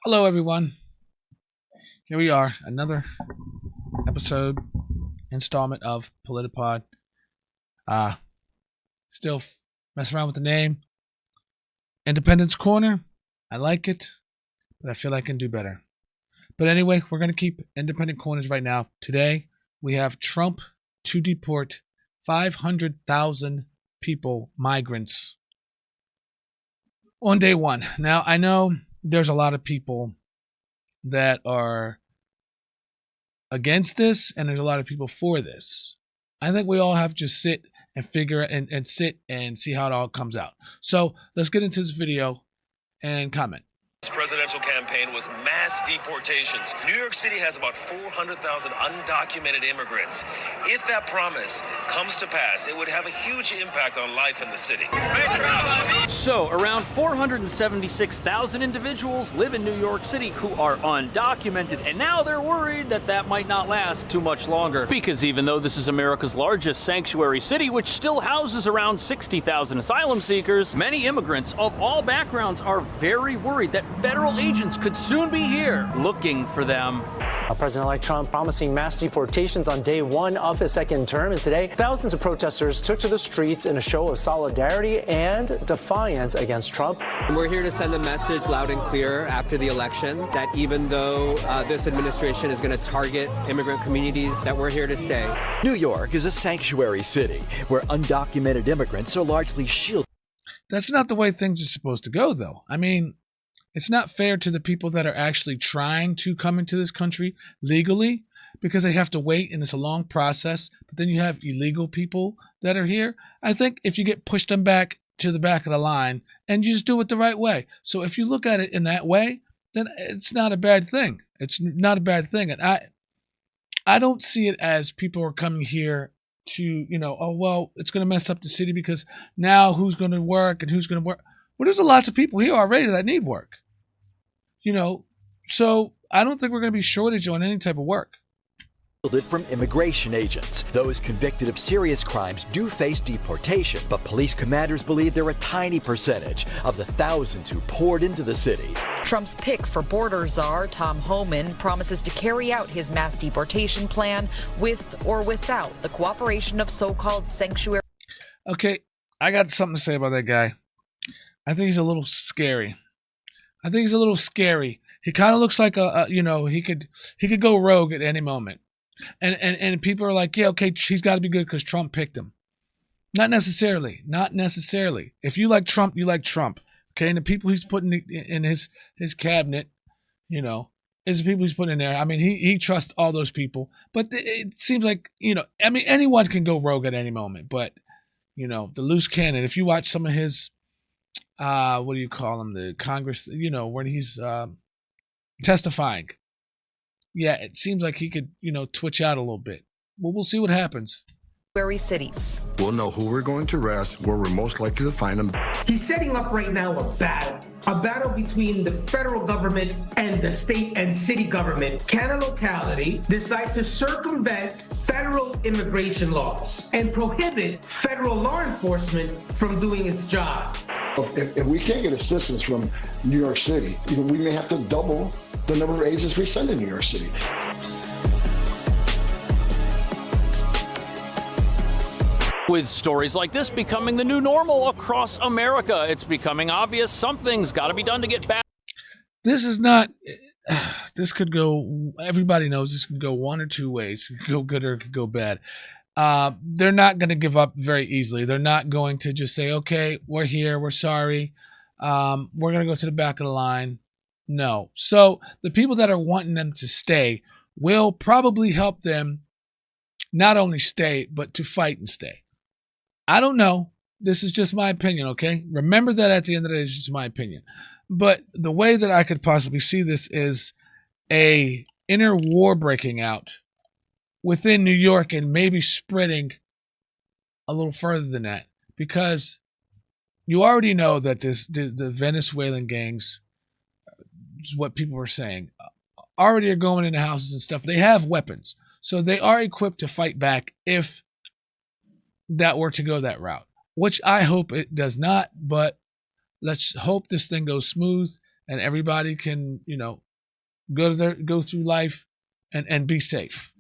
Hello, everyone. Here we are, another episode, installment of Politipod. Still messing around with the name. Independence Corner. I like it, but I feel I can do better. But anyway, we're going to keep Independent Corners right now. Today, we have Trump to deport 500,000 people, migrants, on day one. Now, I know there's a lot of people that are against this, and there's a lot of people for this. I think we all have to just sit and figure and sit and see how it all comes out. So let's get into this video and comment. This presidential campaign was mass deportations. New York City has about 400,000 undocumented immigrants. If that promise comes to pass, it would have a huge impact on life in the city. So, around 476,000 individuals live in New York City who are undocumented, and now they're worried that that might not last too much longer. Because even though this is America's largest sanctuary city, which still houses around 60,000 asylum seekers, many immigrants of all backgrounds are very worried that federal agents could soon be here looking for them. President-elect Trump promising mass deportations on day one of his second term, and today thousands of protesters took to the streets in a show of solidarity and defiance against Trump. We're here to send a message loud and clear after the election that even though this administration is going to target immigrant communities, that we're here to stay. New York is a sanctuary city where undocumented immigrants are largely shielded. That's not the way things are supposed to go, though. I mean, it's not fair to the people that are actually trying to come into this country legally, because they have to wait and it's a long process. But then you have illegal people that are here. I think if you get pushed them back to the back of the line and you just do it the right way. So if you look at it in that way, then it's not a bad thing. It's not a bad thing. And I don't see it as people are coming here to, oh, well, it's going to mess up the city because now who's going to work and who's going to work. Well, there's lots of people here already that need work. So I don't think we're going to be shortage on any type of work. From immigration agents. Those convicted of serious crimes do face deportation, but police commanders believe they're a tiny percentage of the thousands who poured into the city. Trump's pick for border czar, Tom Homan, promises to carry out his mass deportation plan with or without the cooperation of so-called sanctuary. Okay, I got something to say about that guy. I think he's a little scary. He kind of looks like he could go rogue at any moment. And people are like, yeah, okay, he's got to be good because Trump picked him. Not necessarily. If you like Trump, you like Trump. Okay, and the people he's putting in his cabinet, is the people he's putting in there. I mean, he trusts all those people. But it seems like, anyone can go rogue at any moment. But, the loose cannon, if you watch some of his, what do you call him? The Congress, when he's testifying. Yeah, it seems like he could, twitch out a little bit. Well, we'll see what happens. Cities. We'll know who we're going to arrest, where we're most likely to find them. He's setting up right now a battle between the federal government and the state and city government. Can a locality decide to circumvent federal immigration laws and prohibit federal law enforcement from doing its job? If we can't get assistance from New York City, we may have to double the number of agents we send to New York City. With stories like this becoming the new normal across America, it's becoming obvious something's got to be done to get back. This could go, everybody knows this could go one or two ways. It could go good or it could go bad. They're not going to give up very easily. They're not going to just say, okay, we're here, we're sorry. We're going to go to the back of the line. No. So the people that are wanting them to stay will probably help them not only stay, but to fight and stay. I don't know. This is just my opinion, okay? Remember that at the end of the day, it's just my opinion. But the way that I could possibly see this is a inner war breaking out within New York and maybe spreading a little further than that. Because you already know that the Venezuelan gangs, is what people were saying, already are going into houses and stuff. They have weapons. So they are equipped to fight back if that were to go that route, which I hope it does not, but let's hope this thing goes smooth and everybody can, go through life and be safe.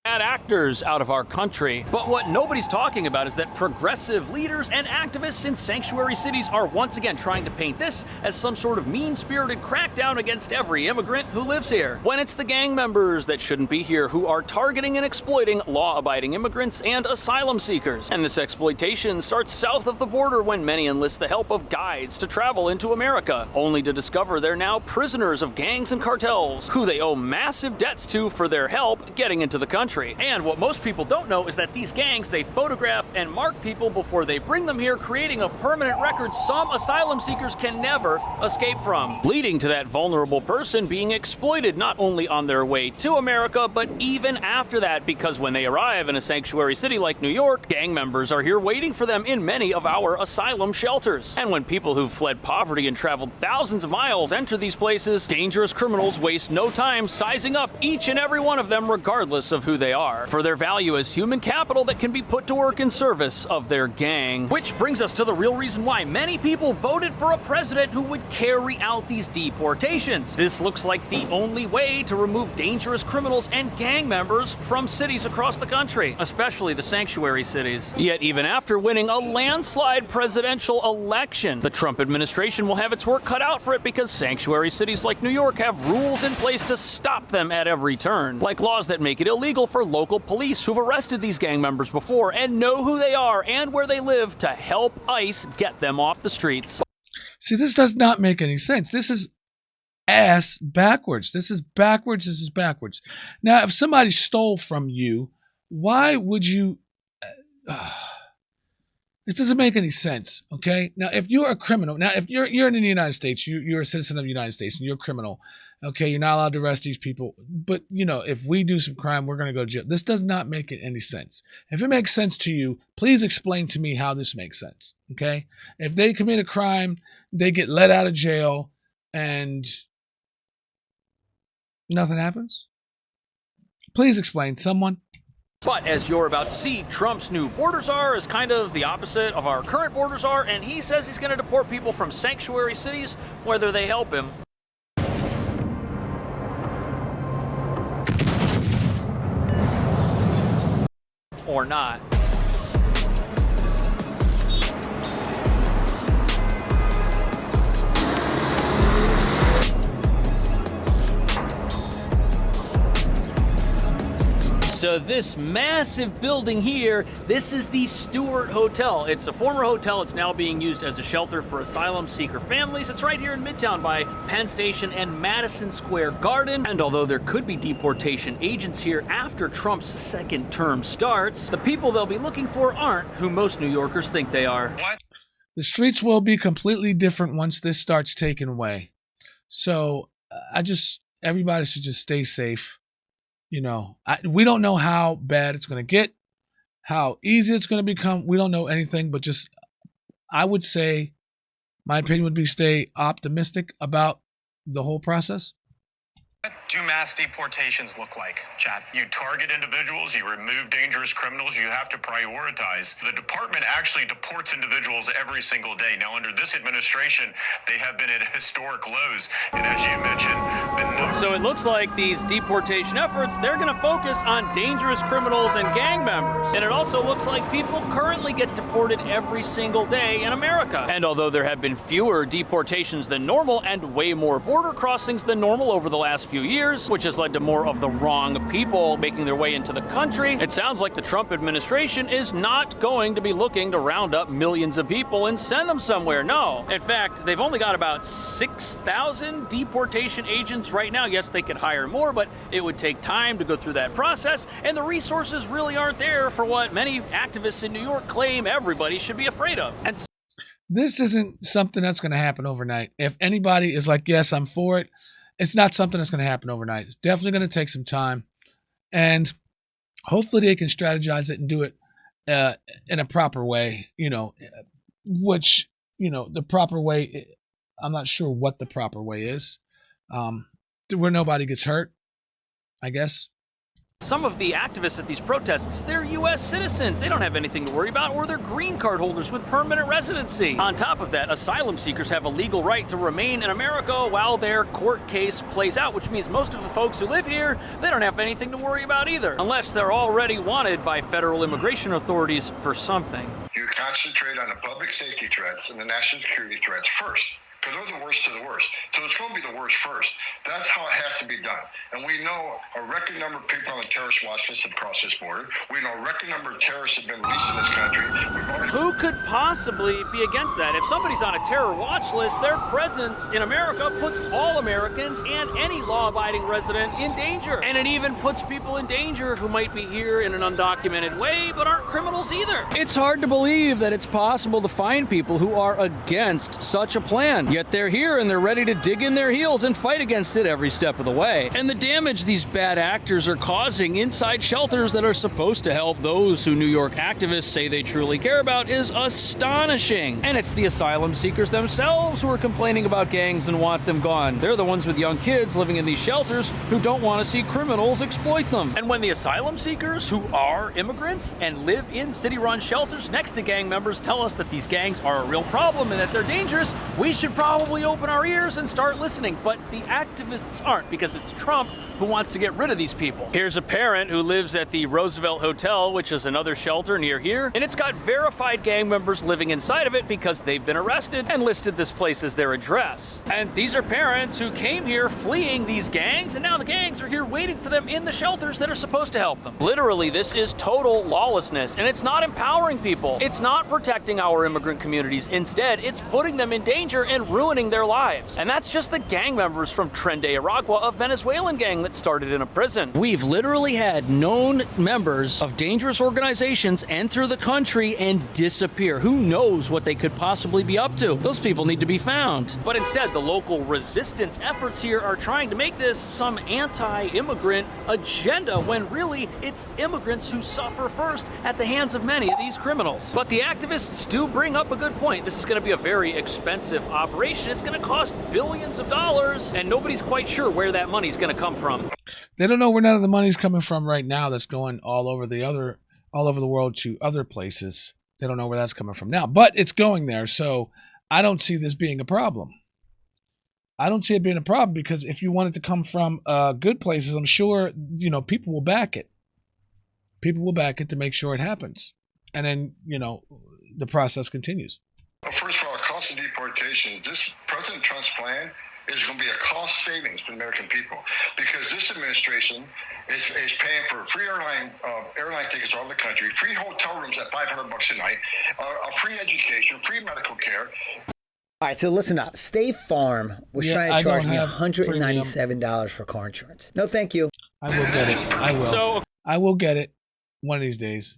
Bad actors out of our country. But what nobody's talking about is that progressive leaders and activists in sanctuary cities are once again trying to paint this as some sort of mean-spirited crackdown against every immigrant who lives here, when it's the gang members that shouldn't be here who are targeting and exploiting law-abiding immigrants and asylum seekers. And this exploitation starts south of the border when many enlist the help of guides to travel into America, only to discover they're now prisoners of gangs and cartels, who they owe massive debts to for their help getting into the country. And what most people don't know is that these gangs, they photograph and mark people before they bring them here, creating a permanent record some asylum seekers can never escape from, leading to that vulnerable person being exploited not only on their way to America, but even after that, because when they arrive in a sanctuary city like New York, gang members are here waiting for them in many of our asylum shelters. And when people who've fled poverty and traveled thousands of miles enter these places, dangerous criminals waste no time sizing up each and every one of them regardless of who they are, for their value as human capital that can be put to work in service of their gang. Which brings us to the real reason why many people voted for a president who would carry out these deportations. This looks like the only way to remove dangerous criminals and gang members from cities across the country, especially the sanctuary cities. Yet even after winning a landslide presidential election, the Trump administration will have its work cut out for it, because sanctuary cities like New York have rules in place to stop them at every turn, like laws that make it illegal for local police who've arrested these gang members before and know who they are and where they live to help ICE get them off the streets. See, this does not make any sense. This is ass backwards. This is backwards. This is backwards. Now, if somebody stole from you, why would you... this doesn't make any sense, okay? Now, if you're a criminal, if you're in the United States, you're a citizen of the United States, and you're a criminal, okay, you're not allowed to arrest these people. But, if we do some crime, we're going to go to jail. This does not make any sense. If it makes sense to you, please explain to me how this makes sense, okay? If they commit a crime, they get let out of jail, and nothing happens? Please explain, someone. But as you're about to see, Trump's new border czar is kind of the opposite of our current border czar, and he says he's going to deport people from sanctuary cities, whether they help him or not. So this massive building here, this is the Stewart Hotel. It's a former hotel. It's now being used as a shelter for asylum seeker families. It's right here in Midtown by Penn Station and Madison Square Garden. And although there could be deportation agents here after Trump's second term starts, the people they'll be looking for aren't who most New Yorkers think they are. What? The streets will be completely different once this starts taking away. So everybody should just stay safe. We don't know how bad it's going to get, how easy it's going to become. We don't know anything, but I would say, my opinion would be stay optimistic about the whole process. What do mass deportations look like, Chad? You target individuals, you remove dangerous criminals, you have to prioritize. The department actually deports individuals every single day. Now, under this administration, they have been at historic lows. And as you mentioned, So it looks like these deportation efforts, they're going to focus on dangerous criminals and gang members. And it also looks like people currently get deported every single day in America. And although there have been fewer deportations than normal and way more border crossings than normal over the last few years, which has led to more of the wrong people making their way into the country, it sounds like the Trump administration is not going to be looking to round up millions of people and send them somewhere. No. In fact, they've only got about 6,000 deportation agents right now. Yes, they could hire more, but it would take time to go through that process, and the resources really aren't there for what many activists in New York claim everybody should be afraid of. And this isn't something that's going to happen overnight. If anybody is like, yes, I'm for it, it's not something that's going to happen overnight. It's definitely going to take some time, and hopefully they can strategize it and do it in a proper way, which, the proper way, I'm not sure what the proper way is, where nobody gets hurt, I guess. Some of the activists at these protests, they're U.S. citizens. They don't have anything to worry about, or they're green card holders with permanent residency. On top of that, asylum seekers have a legal right to remain in America while their court case plays out, which means most of the folks who live here, they don't have anything to worry about either, unless they're already wanted by federal immigration authorities for something. You concentrate on the public safety threats and the national security threats first, because they're the worst of the worst. So it's going to be the worst first. That's how it has to be done. And we know a record number of people on the terrorist watch list have crossed this border. We know a record number of terrorists have been released in this country. Who could possibly be against that? If somebody's on a terror watch list, their presence in America puts all Americans and any law-abiding resident in danger. And it even puts people in danger who might be here in an undocumented way, but aren't criminals either. It's hard to believe that it's possible to find people who are against such a plan. Yet they're here and they're ready to dig in their heels and fight against it every step of the way. And the damage these bad actors are causing inside shelters that are supposed to help those who New York activists say they truly care about is astonishing. And it's the asylum seekers themselves who are complaining about gangs and want them gone. They're the ones with young kids living in these shelters who don't want to see criminals exploit them. And when the asylum seekers, who are immigrants and live in city-run shelters next to gang members, tell us that these gangs are a real problem and that they're dangerous, we should probably open our ears and start listening. But the activists aren't, because it's Trump who wants to get rid of these people. Here's a parent who lives at the Roosevelt Hotel, which is another shelter near here, and it's got verified gang members living inside of it because they've been arrested and listed this place as their address. And these are parents who came here fleeing these gangs, and now the gangs are here waiting for them in the shelters that are supposed to help them. Literally, this is total lawlessness, and it's not empowering people. It's not protecting our immigrant communities. Instead, it's putting them in danger and ruining their lives. And that's just the gang members from Tren de Aragua, a Venezuelan gang that started in a prison. We've literally had known members of dangerous organizations enter the country and disappear. Who knows what they could possibly be up to? Those people need to be found. But instead, the local resistance efforts here are trying to make this some anti-immigrant agenda, when really it's immigrants who suffer first at the hands of many of these criminals. But the activists do bring up a good point. This is going to be a very expensive operation. It's going to cost billions of dollars, and nobody's quite sure where that money's going to come from. They don't know where none of the money's coming from right now. That's going all over the world to other places. They don't know where that's coming from now, but it's going there. So I don't see this being a problem. I don't see it being a problem, because if you want it to come from good places, I'm sure, people will back it. People will back it to make sure it happens. And then, the process continues. Well, first of all, cost of deportation, this President Trump's plan is going to be a cost savings for the American people, because this administration is paying for free airline tickets all over the country, free hotel rooms at $500 a night, a free education, free medical care. All right, so listen up. State Farm was trying to charge me $197 for car insurance. No, thank you. I will get it. I will. I will get it one of these days.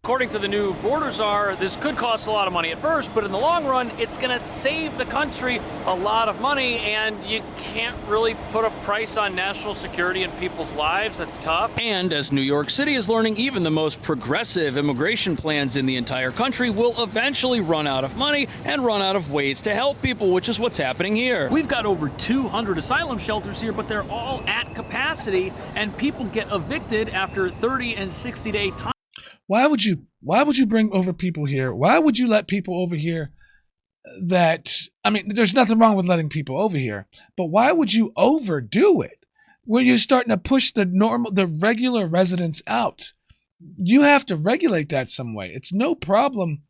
According to the new border czar, this could cost a lot of money at first, but in the long run, it's going to save the country a lot of money, and you can't really put a price on national security and people's lives. That's tough. And as New York City is learning, even the most progressive immigration plans in the entire country will eventually run out of money and run out of ways to help people, which is what's happening here. We've got over 200 asylum shelters here, but they're all at capacity, and people get evicted after 30 and 60-day time. Why would you bring over people here? Why would you let people over here there's nothing wrong with letting people over here, but why would you overdo it where you're starting to push the regular residents out? You have to regulate that some way. It's no problem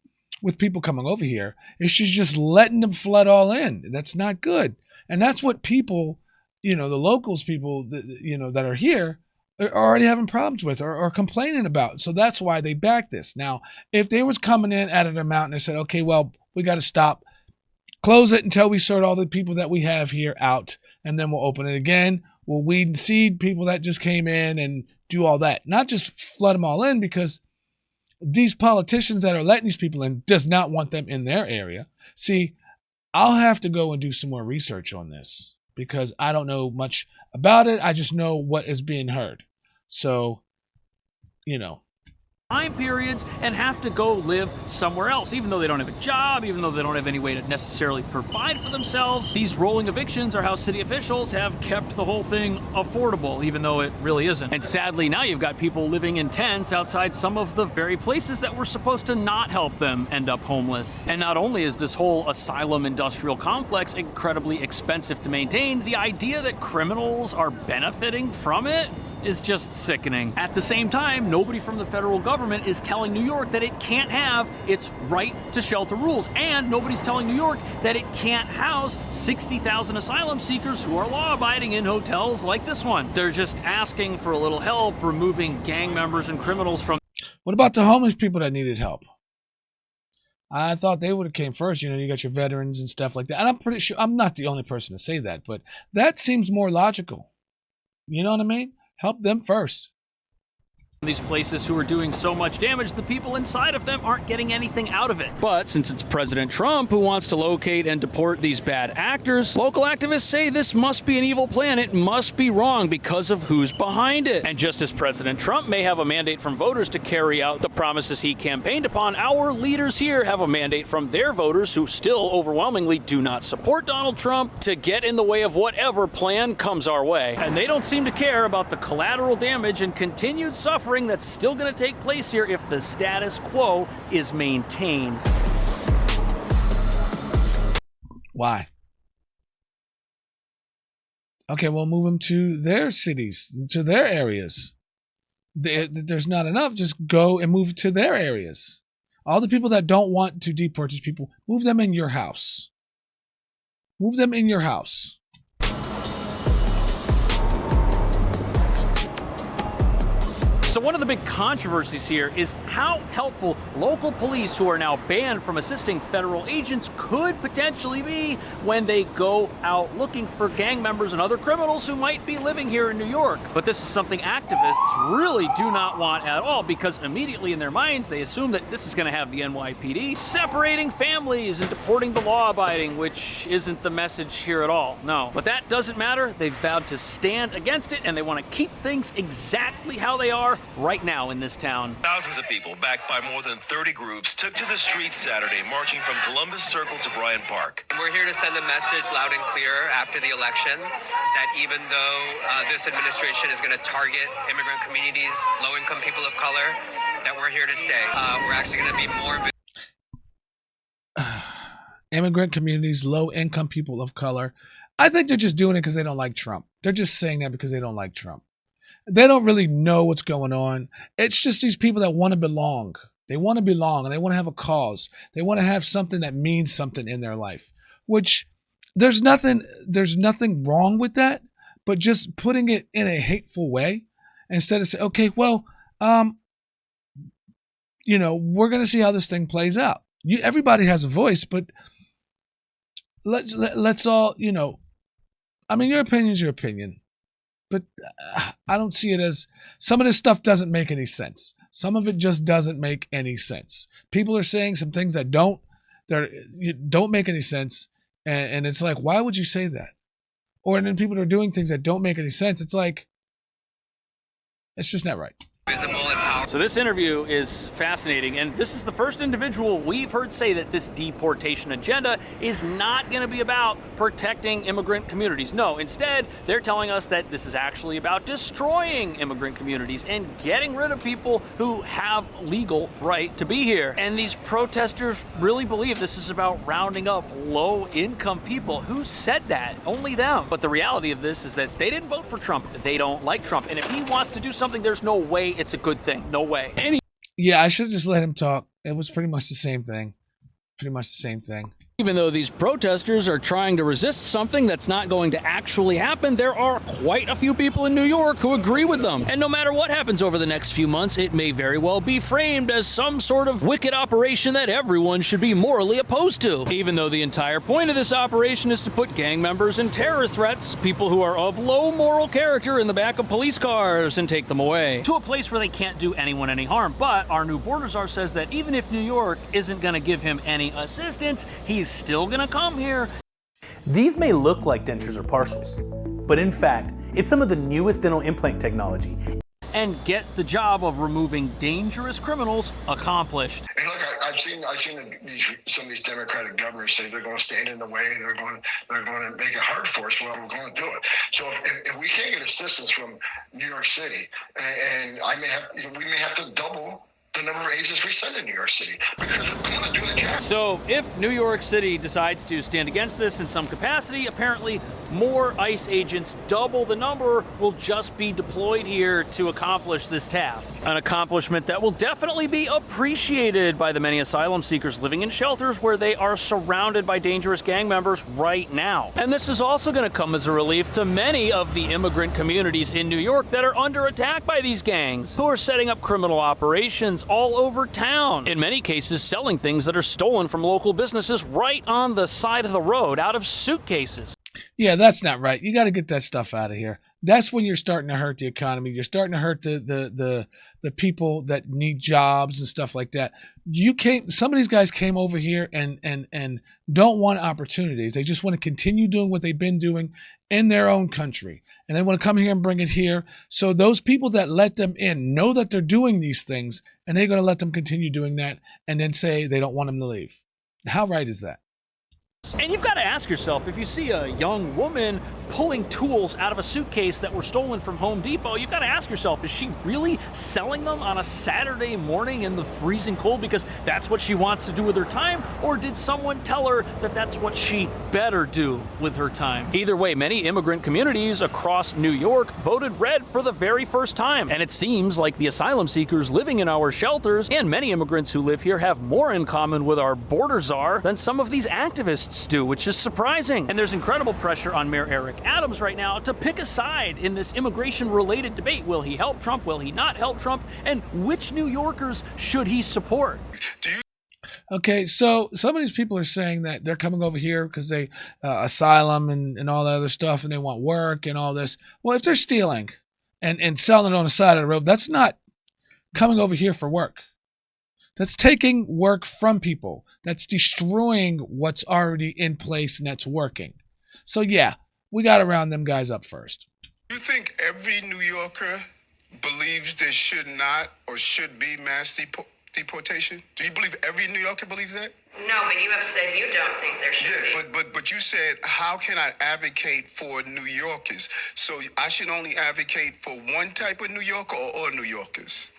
with people coming over here. It's just letting them flood all in. That's not good. And that's what people, the locals people, that are here, are already having problems with or complaining about. So that's why they back this. Now, if they was coming in out of the mountain and said, okay, well, we got to stop, close it until we sort all the people that we have here out, and then we'll open it again. We'll weed and seed people that just came in and do all that. Not just flood them all in, because these politicians that are letting these people in does not want them in their area. See, I'll have to go and do some more research on this, because I don't know much about it. I just know what is being heard. So, time periods and have to go live somewhere else, even though they don't have a job, even though they don't have any way to necessarily provide for themselves. These rolling evictions are how city officials have kept the whole thing affordable, even though it really isn't. And sadly, now you've got people living in tents outside some of the very places that were supposed to not help them end up homeless. And not only is this whole asylum industrial complex incredibly expensive to maintain, the idea that criminals are benefiting from it is just sickening. At the same time, nobody from the federal government is telling New York that it can't have its right to shelter rules, and nobody's telling New York that it can't house 60,000 asylum seekers who are law-abiding in hotels like this one. They're just asking for a little help removing gang members and criminals from... What about the homeless people that needed help? I thought they would have came first. You know, you got your veterans and stuff like that. And I'm pretty sure I'm not the only person to say that, but that seems more logical. You know what I mean? Help them first. These places who are doing so much damage, the people inside of them aren't getting anything out of it. But since it's President Trump who wants to locate and deport these bad actors, local activists say this must be an evil plan. It must be wrong because of who's behind it. And just as President Trump may have a mandate from voters to carry out the promises he campaigned upon, our leaders here have a mandate from their voters, who still overwhelmingly do not support Donald Trump, to get in the way of whatever plan comes our way. And they don't seem to care about the collateral damage and continued suffering that's still going to take place here if the status quo is maintained. Why? Okay, well, move them to their cities, to their areas. There's not enough. Just go and move to their areas. All the people that don't want to deport these people, move them in your house. Move them in your house. So one of the big controversies here is how helpful local police, who are now banned from assisting federal agents, could potentially be when they go out looking for gang members and other criminals who might be living here in New York. But this is something activists really do not want at all, because immediately in their minds they assume that this is going to have the NYPD separating families and deporting the law-abiding, which isn't the message here at all. No. But that doesn't matter. They've vowed to stand against it, and they want to keep things exactly how they are right now in this town. Thousands of people, backed by more than 30 groups, took to the streets Saturday, marching from Columbus Circle to Bryant Park. We're here to send a message loud and clear after the election that even though this administration is going to target immigrant communities, low-income people of color, that we're here to stay. We're actually going to be more... Immigrant communities, low-income people of color. I think they're just doing it because they don't like Trump. They're just saying that because they don't like Trump. They don't really know what's going on. It's just these people that want to belong. They want to belong, and they want to have a cause. They want to have something that means something in their life, which there's nothing wrong with that, but just putting it in a hateful way instead of saying, okay, well, we're going to see how this thing plays out. Everybody has a voice, but let's all, your opinion's your opinion. But I don't see it as, some of this stuff doesn't make any sense. Some of it just doesn't make any sense. People are saying some things that don't make any sense. And it's like, why would you say that? Or then people are doing things that don't make any sense. It's like, it's just not right. Visible and powerful. So this interview is fascinating, and this is the first individual we've heard say that this deportation agenda is not going to be about protecting immigrant communities. No, instead, they're telling us that this is actually about destroying immigrant communities and getting rid of people who have legal right to be here. And these protesters really believe this is about rounding up low-income people. Who said that? Only them. But the reality of this is that they didn't vote for Trump. They don't like Trump. And if he wants to do something, there's no way it's a good thing. No way. Yeah, I should have just let him talk. It was pretty much the same thing. Even though these protesters are trying to resist something that's not going to actually happen, there are quite a few people in New York who agree with them. And no matter what happens over the next few months, it may very well be framed as some sort of wicked operation that everyone should be morally opposed to. Even though the entire point of this operation is to put gang members and terror threats, people who are of low moral character, in the back of police cars and take them away to a place where they can't do anyone any harm. But our new border czar says that even if New York isn't going to give him any assistance, he's still gonna come here. These may look like dentures or partials, but in fact, it's some of the newest dental implant technology. and get the job of removing dangerous criminals accomplished. And look, I've seen some of these Democratic governors say they're going to stand in the way, they're going to make it hard for us. Well, we're going to do it. So if we can't get assistance from New York City, and we may have to double the number of agents we send in New York City because we're going to do the job. So if New York City decides to stand against this in some capacity, apparently more ICE agents, double the number, will just be deployed here to accomplish this task. An accomplishment that will definitely be appreciated by the many asylum seekers living in shelters where they are surrounded by dangerous gang members right now. And this is also going to come as a relief to many of the immigrant communities in New York that are under attack by these gangs, who are setting up criminal operations all over town. In many cases, selling things that are stolen from local businesses right on the side of the road out of suitcases. Yeah, that's not right. You got to get that stuff out of here. That's when you're starting to hurt the economy. You're starting to hurt the people that need jobs and stuff like that. Some of these guys came over here and don't want opportunities. They just want to continue doing what they've been doing in their own country. And they want to come here and bring it here. So those people that let them in know that they're doing these things, and they're going to let them continue doing that and then say they don't want them to leave. How right is that? And you've got to ask yourself, if you see a young woman pulling tools out of a suitcase that were stolen from Home Depot, you've got to ask yourself, is she really selling them on a Saturday morning in the freezing cold because that's what she wants to do with her time? Or did someone tell her that that's what she better do with her time? Either way, many immigrant communities across New York voted red for the very first time. And it seems like the asylum seekers living in our shelters and many immigrants who live here have more in common with our border czar than some of these activists do, which is surprising. And there's incredible pressure on Mayor Eric Adams right now to pick a side in this immigration-related debate. Will he help Trump? Will he not help Trump? And which New Yorkers should he support? Okay, so some of these people are saying that they're coming over here because they asylum and all that other stuff, and they want work and all this. Well, if they're stealing and selling it on the side of the road, that's not coming over here for work. That's taking work from people. That's destroying what's already in place and that's working. So yeah, we got to round them guys up first. Do you think every New Yorker believes there should not or should be mass deportation? Do you believe every New Yorker believes that? No, but you have said you don't think there should be. But you said, how can I advocate for New Yorkers? So I should only advocate for one type of New Yorker or all New Yorkers?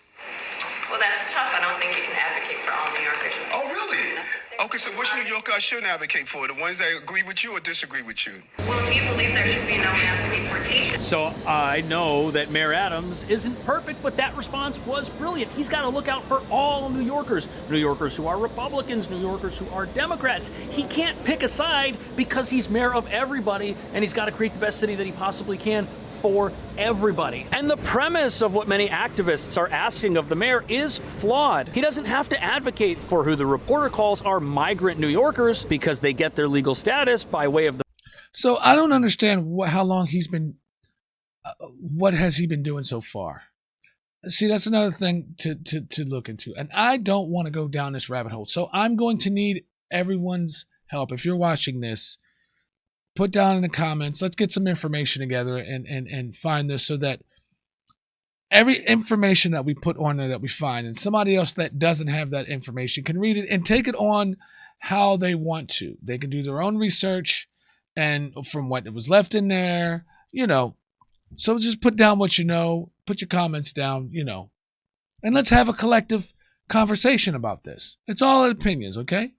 Well, that's tough. I don't think you can advocate for all New Yorkers. Oh, really? Okay, so which New Yorker I shouldn't advocate for? The ones that agree with you or disagree with you? Well, if you believe there should be no mass deportation. So I know that Mayor Adams isn't perfect, but that response was brilliant. He's got to look out for all New Yorkers who are Republicans, New Yorkers who are Democrats. He can't pick a side because he's mayor of everybody, and he's got to create the best city that he possibly can for everybody. And the premise of what many activists are asking of the mayor is flawed. He doesn't have to advocate for who the reporter calls are migrant New Yorkers because they get their legal status by way of the... So I don't understand how long he's been, what has he been doing so far? See, that's another thing to look into. And I don't want to go down this rabbit hole. So I'm going to need everyone's help. If you're watching this, put down in the comments, let's get some information together and find this so that every information that we put on there that we find and somebody else that doesn't have that information can read it and take it on how they want to. They can do their own research and from what was left in there, So just put down what you know, put your comments down, and let's have a collective conversation about this. It's all opinions, okay?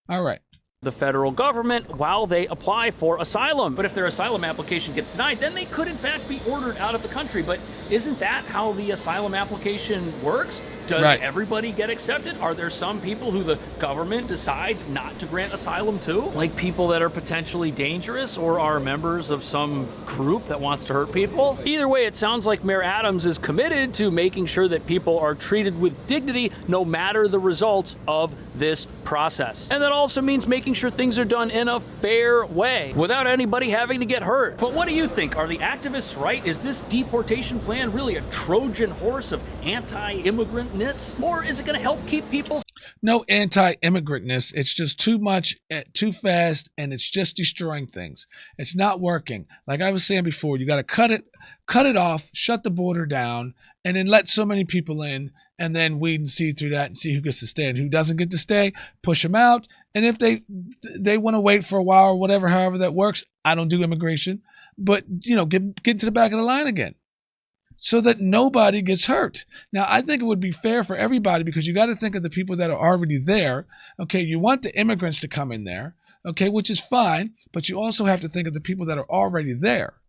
All right. The federal government while they apply for asylum. But if their asylum application gets denied, then they could in fact be ordered out of the country. But isn't that how the asylum application works? Does everybody get accepted? Are there some people who the government decides not to grant asylum to? Like people that are potentially dangerous or are members of some group that wants to hurt people? Either way, it sounds like Mayor Adams is committed to making sure that people are treated with dignity no matter the results of this process. And that also means making sure things are done in a fair way without anybody having to get hurt. But what do you think? Are the activists right? Is this deportation plan really a Trojan horse of anti-immigrantness? Or is it going to help keep people... No anti-immigrantness. It's just too much, too fast, and it's just destroying things. It's not working. Like I was saying before, you got to cut it off, shut the border down, and then let so many people in, and then weed and see through that and see who gets to stay and who doesn't get to stay. Push them out, and if they want to wait for a while or whatever, however that works. I don't do immigration, but get to the back of the line again, so that nobody gets hurt. Now, I think it would be fair for everybody, because you got to think of the people that are already there. Okay, you want the immigrants to come in there, okay, which is fine, but you also have to think of the people that are already there.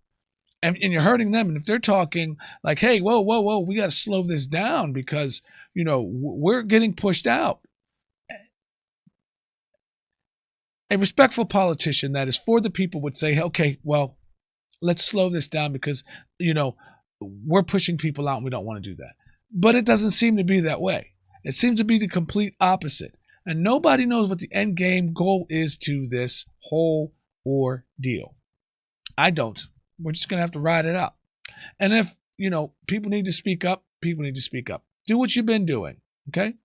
And you're hurting them. And if they're talking like, hey, whoa, we got to slow this down because, we're getting pushed out. A respectful politician that is for the people would say, okay, well, let's slow this down because, we're pushing people out and we don't want to do that. But it doesn't seem to be that way. It seems to be the complete opposite. And nobody knows what the end game goal is to this whole ordeal. I don't. We're just going to have to ride it out. And if, people need to speak up, people need to speak up. Do what you've been doing, okay?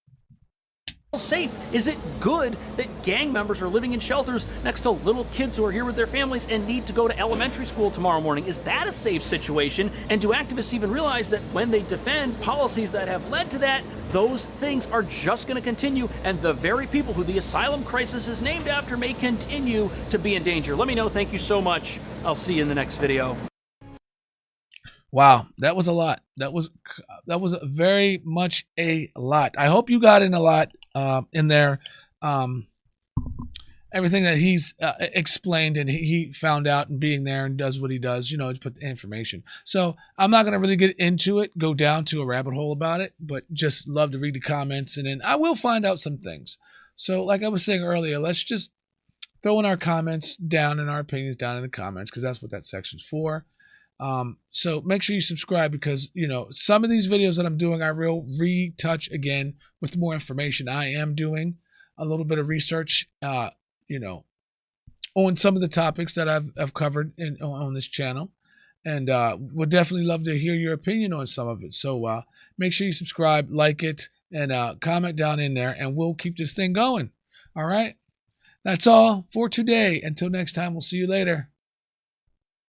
Safe? Is it good that gang members are living in shelters next to little kids who are here with their families and need to go to elementary school tomorrow morning? Is that a safe situation? And do activists even realize that when they defend policies that have led to that, those things are just going to continue, and the very people who the asylum crisis is named after may continue to be in danger? Let me know. Thank you so much. I'll see you in the next video. Wow, that was a lot. That was very much a lot. I hope you got in a lot in there. Everything that he's explained and he found out, and being there and does what he does, to put the information. So I'm not going to really get into it, go down to a rabbit hole about it, but just love to read the comments, and then I will find out some things. So like I was saying earlier, let's just throw in our comments down and our opinions down in the comments, because that's what that section's for. So make sure you subscribe, because, some of these videos that I'm doing, I will retouch again with more information. I am doing a little bit of research, on some of the topics that I've covered on this channel, and would definitely love to hear your opinion on some of it. So make sure you subscribe, like it, and comment down in there, and we'll keep this thing going. All right. That's all for today. Until next time, we'll see you later.